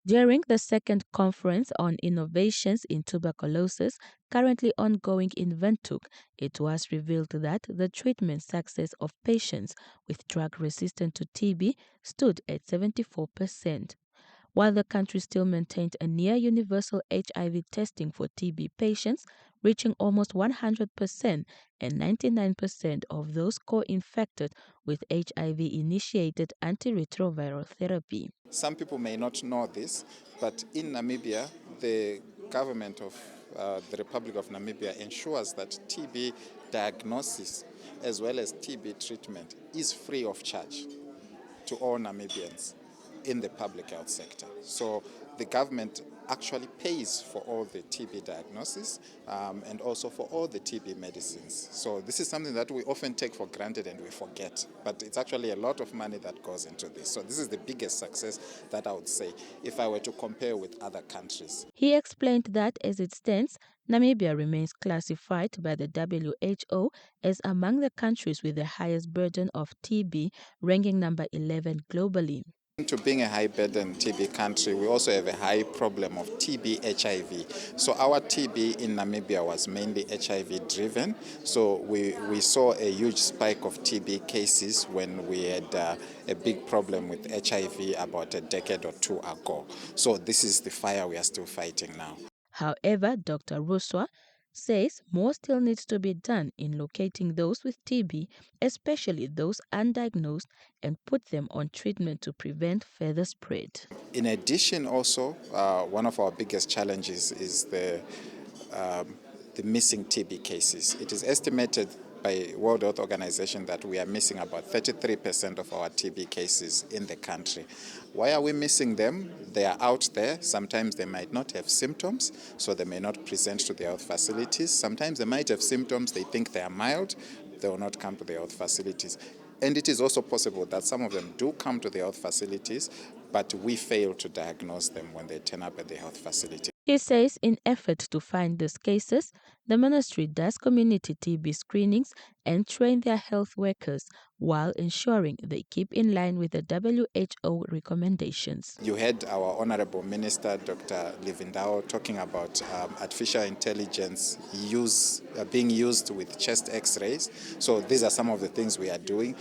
During the second conference on innovations in tuberculosis, currently ongoing in Windhoek, it was revealed that the treatment success of patients with drug resistant to TB stood at 74%. While the country still maintained a near universal HIV testing for TB patients, reaching almost 100%, and 99% of those co-infected with HIV initiated antiretroviral therapy. Some people may not know this, but in Namibia, the government of the Republic of Namibia ensures that TB diagnosis as well as TB treatment is free of charge to all Namibians in the public health sector. So the government actually pays for all the TB diagnosis and also for all the TB medicines. So this is something that we often take for granted and we forget, but it's actually a lot of money that goes into this. So this is the biggest success that I would say if I were to compare with other countries. He explained that as it stands, Namibia remains classified by the WHO as among the countries with the highest burden of TB, ranking number 11 globally. To being a high burden TB country, we also have a high problem of TB HIV. So our TB in Namibia was mainly HIV driven. So we saw a huge spike of TB cases when we had a big problem with HIV about a decade or two ago. So this is the fire we are still fighting now. However, Dr. Ruswa says more still needs to be done in locating those with TB, especially those undiagnosed, and put them on treatment to prevent further spread. In addition, also, one of our biggest challenges is the missing TB cases. It is estimated by World Health Organization that we are missing about 33% of our TB cases in the country. Why are we missing them? They are out there. Sometimes they might not have symptoms, so they may not present to the health facilities. Sometimes they might have symptoms, they think they are mild, they will not come to the health facilities. And it is also possible that some of them do come to the health facilities, but we fail to diagnose them when they turn up at the health facility. He says in effort to find these cases, the ministry does community TB screenings and train their health workers while ensuring they keep in line with the WHO recommendations. You heard our Honorable Minister, Dr. Livindao, talking about artificial intelligence being used with chest x-rays. So these are some of the things we are doing,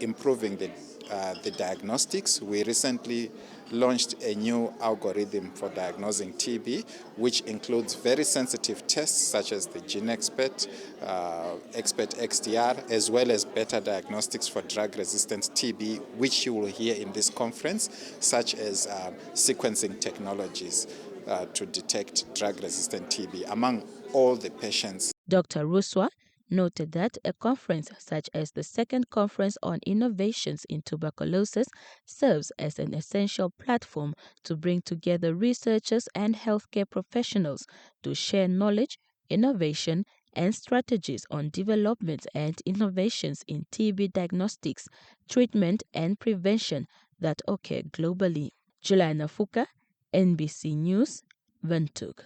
improving the diagnostics. We recently launched a new algorithm for diagnosing TB, which includes very sensitive tests such as the Gene Expert, Expert XDR, as well as better diagnostics for drug-resistant TB, which you will hear in this conference, such as sequencing technologies to detect drug-resistant TB among all the patients. Dr. Ruswa noted that a conference such as the second conference on innovations in tuberculosis serves as an essential platform to bring together researchers and healthcare professionals to share knowledge, innovation, and strategies on developments and innovations in TB diagnostics, treatment, and prevention that occur globally. Juliana Fuka, NBC News, Windhoek.